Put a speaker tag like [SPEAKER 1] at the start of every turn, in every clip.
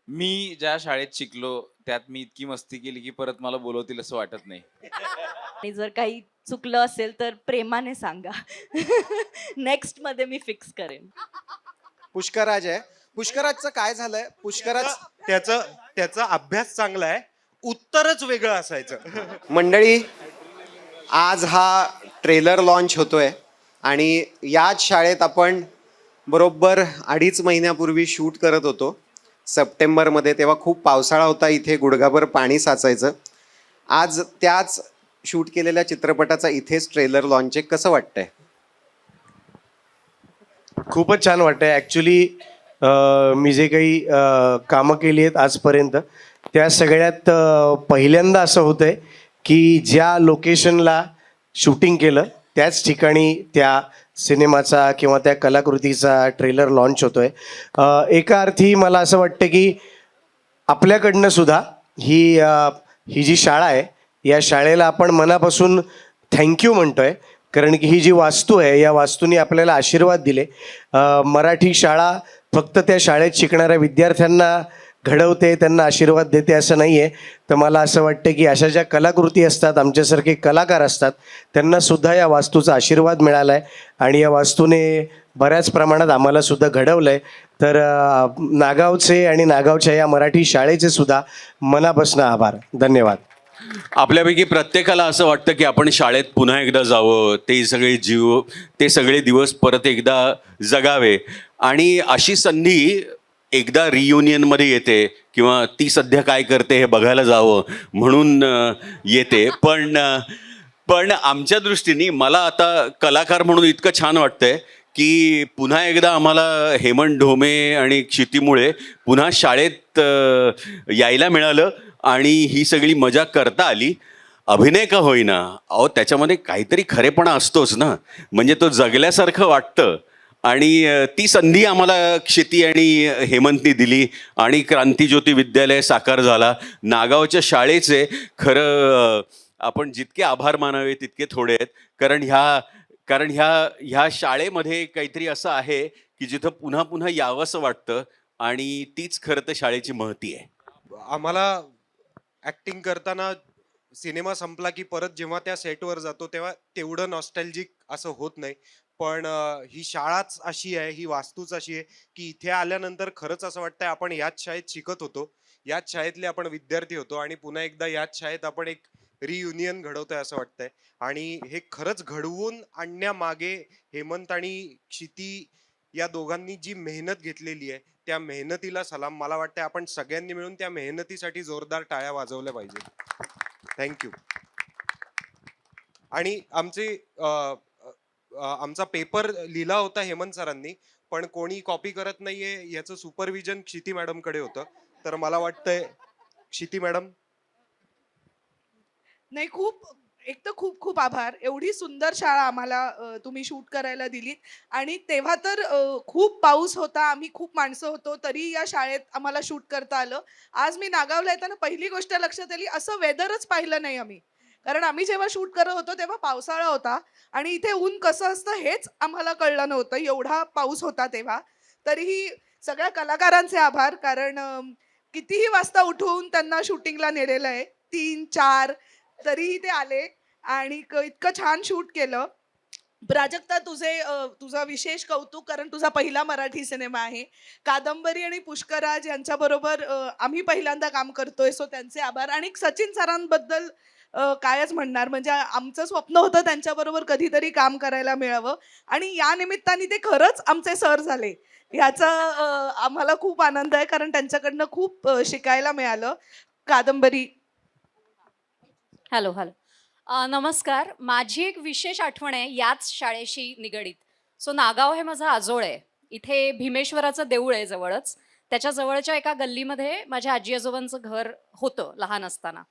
[SPEAKER 1] मी ज्या शाळेत शिकलो त्यात मी इतकी मस्ती केली की परत मला बोलवतील असं वाटत नाही.
[SPEAKER 2] आणि जर काही चुकलं असेल तर प्रेमाने सांगा. नेक्स्ट मध्ये मी फिक्स करेन.
[SPEAKER 3] पुष्कराज आहे. पुष्कराजचं काय झालंय? पुष्कराज
[SPEAKER 4] त्याचा त्याचा अभ्यास चांगला आहे, उत्तरच वेगळं असायचं.
[SPEAKER 3] मंडळी, आज हा ट्रेलर लॉन्च होतोय आणि याच शाळेत आपण बरोबर 2.5 महिन्यापूर्वी शूट करत होतो सप्टेंबरमध्ये. तेव्हा खूप पावसाळा होता, इथे गुडघाभर पाणी साचायचं. आज त्याच शूट केलेल्या चित्रपटाचा इथेच ट्रेलर लॉन्च आहे. कसं वाटतंय?
[SPEAKER 5] खूपच छान वाटतंय ॲक्च्युली. मी जे काही कामं केली आहेत आजपर्यंत त्या सगळ्यात पहिल्यांदा असं होतंय की ज्या लोकेशनला शूटिंग केलं त्याच ठिकाणी त्या सिनेमाचा किंवा त्या कलाकृतीचा ट्रेलर लॉन्च होतोय. एका अर्थी मला असं वाटतं की आपल्याकडनं सुद्धा ही जी शाळा आहे या शाळेला आपण मनापासून थँक्यू म्हणतोय, कारण की ही जी वास्तू आहे या वास्तूने आपल्याला आशीर्वाद दिले. मराठी शाळा फक्त त्या शाळेत शिकणाऱ्या विद्यार्थ्यांना घडवते, त्यांना आशीर्वाद देते असं नाही आहे. तर मला असं वाटतं की अशा ज्या कलाकृती असतात, आमच्यासारखे कलाकार असतात, त्यांनासुद्धा या वास्तूचा आशीर्वाद मिळाला आहे आणि या वास्तूने बऱ्याच प्रमाणात आम्हाला सुद्धा घडवलं आहे. तर नागावचे आणि नागावच्या या मराठी शाळेचे सुद्धा मनापासून आभार. धन्यवाद.
[SPEAKER 6] आपल्यापैकी प्रत्येकाला असं वाटतं की आपण शाळेत पुन्हा एकदा जावं, ते सगळे दिवस परत एकदा जगावे, आणि अशी संधी एकदा रियुनियनमध्ये येते किंवा ती सध्या काय करते हे बघायला जावं म्हणून येते. पण आमच्या दृष्टीने मला आता कलाकार म्हणून इतकं छान वाटतंय की पुन्हा एकदा आम्हाला हेमंत ढोमे आणि क्षितीमुळे पुन्हा शाळेत यायला मिळालं आणि ही सगळी मजा करता आली. अभिनय का होईना, अहो त्याच्यामध्ये काहीतरी खरेपणा असतोच ना, म्हणजे तो जगल्यासारखं वाटतं. आणि ती संधी आम्हाला क्षिती आणि हेमंतनी दिली आणि क्रांतिज्योती विद्यालय साकार झाला. नागावच्या शाळेचे खरं आपण जितके आभार मानावे तितके थोडे आहेत, कारण ह्या शाळेमध्ये काहीतरी असं आहे की जिथं पुन्हा पुन्हा यावंसं वाटतं, आणि तीच खरं तर शाळेची महती आहे.
[SPEAKER 4] आम्हाला ऍक्टिंग करताना सिनेमा संपला की परत जेव्हा त्या सेटवर जातो तेव्हा तेवढं नॉस्टॅल्जिक असं होत नाही. पण ही शाळाच अशी आहे, ही वास्तूच अशी आहे की इथे आल्यानंतर खरंच असं वाटतंय आपण याच शाळेत शिकत होतो, याच शाळेतले आपण विद्यार्थी होतो आणि पुन्हा एकदा याच शाळेत आपण एक रियुनियन घडवतोय असं वाटतंय. आणि हे खरंच घडवून आणण्यामागे हेमंत आणि क्षिती या दोघांनी जी मेहनत घेतलेली आहे त्या मेहनतीला सलाम. मला वाटतं आपण सगळ्यांनी मिळून त्या मेहनतीसाठी जोरदार टाळ्या वाजवल्या पाहिजे. थँक्यू. आणि आमचा पेपर लिहिला होता हेमंत सरांनी, पण कोणी कॉपी करत नाहीये याचं सुपरविजन क्षिती मॅडम कडे होतं. तर मला वाटतंय क्षिती मॅडम.
[SPEAKER 7] नाही, खूप एक तर खूप खूप आभार. एवढी सुंदर शाळा आम्हाला तुम्ही शूट करायला दिलीत. आणि तेव्हा तर खूप पाऊस होता, आम्ही खूप माणसं होतो, तरी या शाळेत आम्हाला शूट करता आलं. आज मी नागावला येताना पहिली गोष्ट लक्षात आली, असं वेदरच पाहिलं नाही आम्ही. कारण आम्ही जेव्हा शूट करत होतो तेव्हा पावसाळा होता आणि इथे ऊन कसं असतं हेच आम्हाला कळलं नव्हतं, एवढा पाऊस होता तेव्हा. तरीही सगळ्या कलाकारांचे आभार, कारण कितीही वाजता उठून त्यांना शूटिंगला नेलेलं आहे, 3-4, तरीही ते आले आणि इतकं छान शूट केलं. प्राजक्ता, तुझं विशेष कौतुक, कारण तुझा पहिला मराठी सिनेमा आहे. कादंबरी आणि पुष्कराज यांच्याबरोबर आम्ही पहिल्यांदा काम करतोय, सो त्यांचे आभार. आणि सचिन सरांबद्दल कायच म्हणणार, म्हणजे आमचं स्वप्न होतं त्यांच्याबरोबर कधीतरी काम करायला मिळावं आणि या निमित्ताने ते खरंच आमचे सर झाले. ह्याचा आम्हाला खूप आनंद आहे, कारण त्यांच्याकडनं खूप शिकायला मिळालं. कादंबरी.
[SPEAKER 8] Hello hello. नमस्कार. माझी एक विशेष आठवण आहे याच शाळेशी निगडीत. सो नागाव हे माझं आजोळ आहे. इथे भीमेश्वराचं देऊळ आहे जवळच. त्याच्या जवळच्या एका गल्लीमध्ये माझ्या आजी आजोबांचं घर होतं लहान असताना.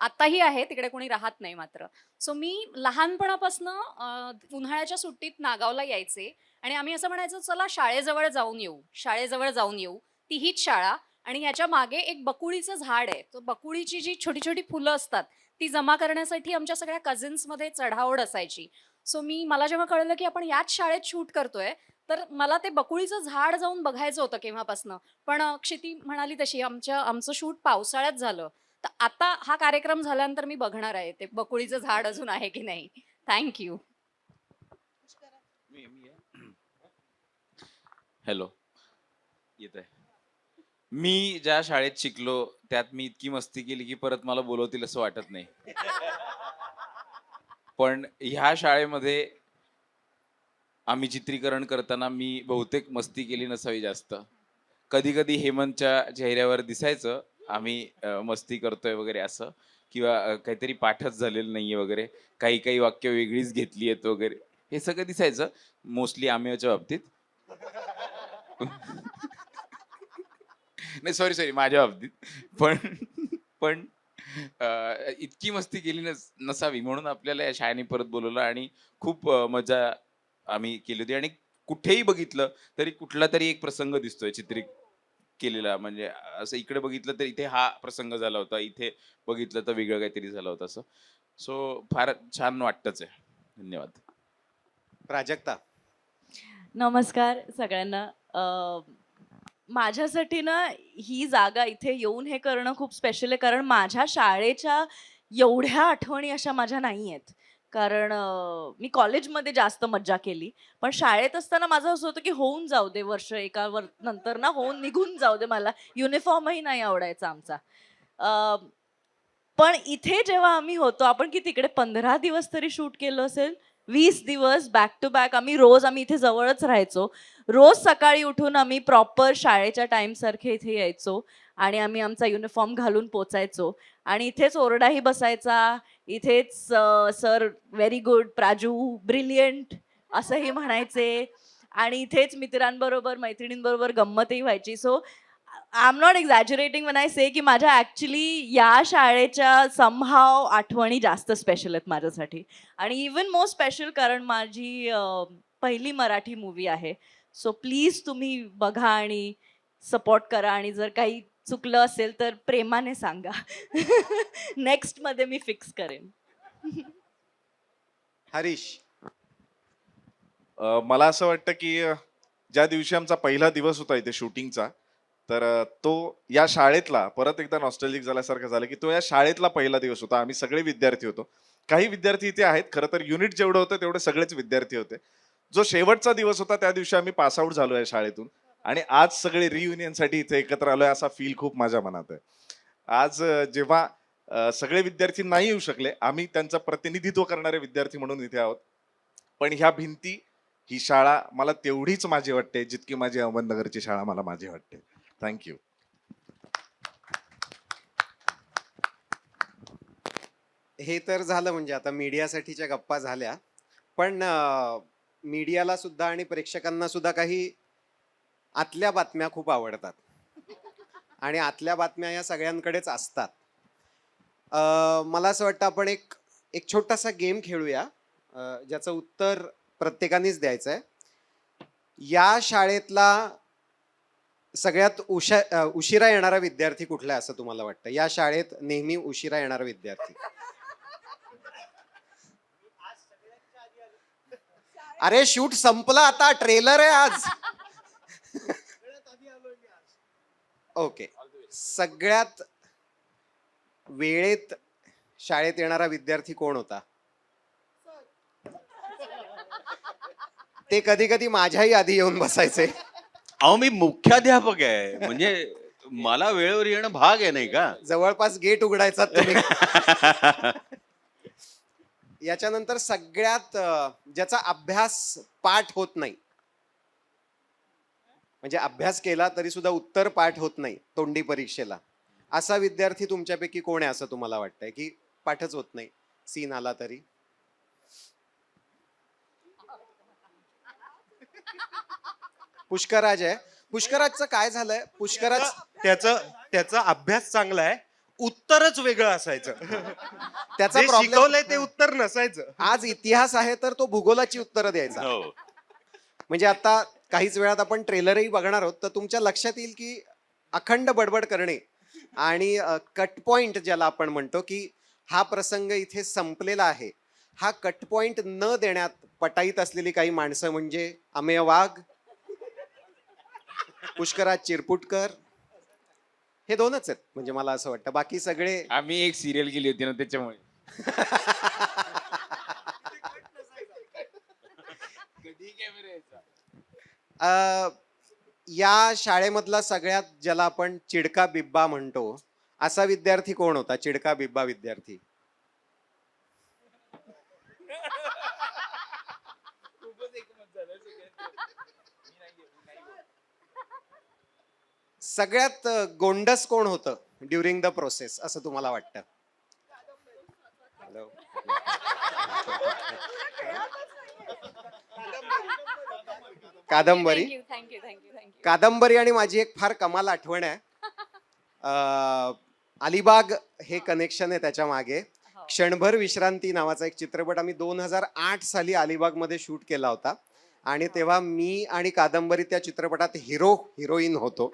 [SPEAKER 8] आत्ताही आहे, तिकडे कोणी राहत नाही मात्र. सो मी लहानपणापासनं उन्हाळ्याच्या सुट्टीत नागावला यायचे आणि आम्ही असं म्हणायचो, चला शाळेजवळ जाऊन येऊ, शाळेजवळ जाऊन येऊ. ती हीच शाळा. आणि ह्याच्या मागे एक बकुळीचं झाड आहे. तो बकुळीची जी छोटी छोटी फुलं असतात ती जमा करण्यासाठी आमच्या सगळ्या कझिन्समध्ये चढाओढ असायची. सो मला जेव्हा कळलं की आपण याच शाळेत शूट करतोय, तर मला ते बकुळीचं झाड जाऊन बघायचं होतं केव्हापासनं. पण क्षिती म्हणाली तशी आमचं शूट पावसाळ्यात झालं. तर आता हा कार्यक्रम झाल्यानंतर मी बघणार आहे ते बकुळीचं झाड अजून आहे की नाही. थँक्यू.
[SPEAKER 1] हॅलो, येत आहे. मी ज्या शाळेत शिकलो त्यात मी इतकी मस्ती केली की परत मला बोलवतील असं वाटत नाही. पण ह्या शाळेमध्ये आम्ही चित्रीकरण करताना मी बहुतेक मस्ती केली नसावी जास्त. कधी कधी हेमंतच्या चेहऱ्यावर दिसायचं आम्ही मस्ती करतोय वगैरे असं, किंवा काहीतरी पाठच झालेलं नाहीये वगैरे, काही काही वाक्य वेगळीच घेतली आहेत वगैरे, हे सगळं दिसायचं मोस्टली आम्हीच्या बाबतीत. नाही, सॉरी माझ्या बाबतीत. पण पण इतकी मस्ती केली नसावी म्हणून आपल्याला या शाळेने परत बोलवलं आणि खूप मजा आम्ही केली होती. आणि कुठेही बघितलं तरी कुठला तरी एक प्रसंग दिसतोय चित्रित केलेला. म्हणजे असं इकडे बघितलं तर इथे हा प्रसंग झाला होता, इथे बघितलं तर वेगळं काहीतरी झालं होतं असं. सो फार छान वाटतच आहे. धन्यवाद.
[SPEAKER 3] प्राजक्ता.
[SPEAKER 2] नमस्कार सगळ्यांना. माझ्यासाठी ना ही जागा इथे येऊन हे करणं खूप स्पेशल आहे, कारण माझ्या शाळेच्या एवढ्या आठवणी अशा माझ्या नाही आहेत. कारण मी कॉलेजमध्ये जास्त मज्जा केली, पण शाळेत असताना माझं असं होतं की होऊन जाऊ दे वर्ष, नंतर ना होऊन निघून जाऊ दे. मला युनिफॉर्मही नाही आवडायचा आमचा. पण इथे जेव्हा आम्ही होतो, आपण की तिकडे 15 दिवस तरी शूट केलं असेल, 20 दिवस बॅक टू बॅक. आम्ही इथे जवळच राहायचो. रोज सकाळी उठून आम्ही प्रॉपर शाळेच्या टाइम सारखे इथे यायचो आणि आम्ही आमचा युनिफॉर्म घालून पोचायचो. आणि इथेच ओरडाही बसायचा, इथेच sir very good, Praju brilliant असंही म्हणायचे, आणि इथेच मित्रांबरोबर मैत्रिणींबरोबर गंमतही व्हायची. So I am not exaggerating when I say की माझ्या ॲक्च्युली या शाळेच्या समहाव आठवणी जास्त स्पेशल आहेत माझ्यासाठी. आणि इवन मोर स्पेशल कारण माझी पहिली मराठी मूवी आहे. सो प्लीज तुम्ही बघा आणि सपोर्ट करा, आणि जर काही चुकलं असेल तर प्रेमाने सांगा. नेक्स्ट मध्ये मी फिक्स करेन.
[SPEAKER 3] हरीश.
[SPEAKER 9] मला असं वाटतं की ज्या दिवशी आमचा पहिला दिवस होता इथे शूटिंगचा, तर तो या शाळेतला परत एकदा नॉस्टॅल्जिक झाल्यासारखं झालं की तो या शाळेतला पहिला दिवस होता. आम्ही सगळे विद्यार्थी होतो. काही विद्यार्थी इथे आहेत, खरं तर युनिट जेवढं होतं तेवढे सगळेच विद्यार्थी होते. जो शेवटचा दिवस होता त्या दिवशी आम्ही पासआउट झालो या शाळेतून, आणि आज सगळे रियुनियनसाठी इथे एकत्र आलोय असा फील खूप माझ्या मनात आहे. आज जेव्हा सगळे विद्यार्थी नाही येऊ शकले, आम्ही त्यांचं प्रतिनिधित्व करणारे विद्यार्थी म्हणून इथे आहोत. पण ह्या भिंती, ही शाळा मला तेवढीच माझी वाटते जितकी माझी अहमदनगरची शाळा मला माझी वाटते. थँक्यू.
[SPEAKER 3] हे तर झालं म्हणजे आता मीडियासाठीच्या गप्पा झाल्या, पण मीडियाला सुद्धा आणि प्रेक्षकांना सुद्धा काही आतल्या बातम्या खूप आवडतात, आणि आतल्या बातम्या या सगळ्यांकडेच असतात. मला असं वाटतं आपण एक एक छोटासा गेम खेळूया, ज्याचं उत्तर प्रत्येकानेच द्यायचं आहे. या शाळेतला सगळ्यात उशिरा येणारा विद्यार्थी कुठला आहे असं तुम्हाला वाटतं? या शाळेत नेहमी उशिरा येणारा विद्यार्थी. अरे शूट संपला, आता ट्रेलर आहे आज. ओके. सगळ्यात वेळेत शाळेत येणारा विद्यार्थी कोण होता? ते कधी कधी माझ्याही आधी येऊन बसायचे.
[SPEAKER 6] अहो, मी मुख्याध्यापक आहे, म्हणजे मला वेळेवर येणं भाग आहे, नाही का?
[SPEAKER 3] जवळपास गेट उघडायचा तुम्ही. याच्यानंतर सगळ्यात ज्याचा अभ्यास पाठ होत नाही, म्हणजे अभ्यास केला तरी सुद्धा उत्तर पाठ होत नाही तोंडी परीक्षेला, असा विद्यार्थी तुमच्यापैकी कोण आहे असं तुम्हाला वाटतंय की पाठच होत नाही सीन आला तरी? पुष्कराज आहे. पुष्कराजचं काय झालंय? पुष्कराज
[SPEAKER 4] त्याचा अभ्यास चांगला आहे, उत्तरच वेगळं असायचं.
[SPEAKER 3] त्याचा
[SPEAKER 4] जे
[SPEAKER 3] प्रॉब्लेम
[SPEAKER 4] शिकवलंय ते उत्तर नसायचं.
[SPEAKER 3] आज इतिहास आहे तर तो भूगोलाची उत्तरं द्यायचा.
[SPEAKER 6] हो.
[SPEAKER 3] म्हणजे आता काहीच वेळात आपण ट्रेलरही बघणार आहोत, तर तुमच्या लक्षात येईल की अखंड बडबड करणे आणि कट पॉइंट ज्याला आपण म्हणतो की हा प्रसंग इथे संपलेला आहे, हा कट पॉइंट न देण्यात पटाईत असलेली काही माणसं म्हणजे अमेय वाघ, पुष्कराज चिरपुटकर हे दोनच आहेत म्हणजे मला असं वाटतं बाकी सगळे
[SPEAKER 1] आम्ही एक सिरियल केली होती ना त्याच्यामुळे. कधी कॅमेरा यायचा?
[SPEAKER 3] या शाळेमधला सगळ्यात ज्याला आपण चिडका बिब्बा म्हणतो असा विद्यार्थी कोण होता चिडका बिब्बा विद्यार्थी? सगळ्यात गोंडस कोण होतं ड्युरिंग द प्रोसेस असं तुम्हाला वाटतं? हॅलो. कादंबरी.
[SPEAKER 8] Thank you thank you.
[SPEAKER 3] कादंबरी आणि माझी एक फार कमाल आठवण आहे. अलिबाग हे कनेक्शन आहे त्याच्या मागे. क्षणभर विश्रांती नावाचा एक चित्रपट आम्ही 2008 साली अलिबागमध्ये शूट केला होता आणि तेव्हा मी आणि कादंबरी त्या चित्रपटात हिरोईन होतो.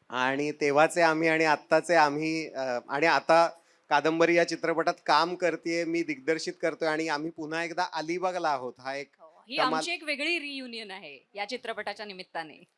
[SPEAKER 3] आणि तेव्हाचे आम्ही आणि आत्ताचे आम्ही आणि आता कादंबरी या चित्रपटात काम करते मी दिग्दर्शित करतोय आणि आम्ही पुन्हा एकदा अलिबागला आहोत. हा एक
[SPEAKER 8] ही
[SPEAKER 3] कमाल.
[SPEAKER 8] आमची एक वेगळी रियुनियन आहे या चित्रपटाच्या निमित्ताने.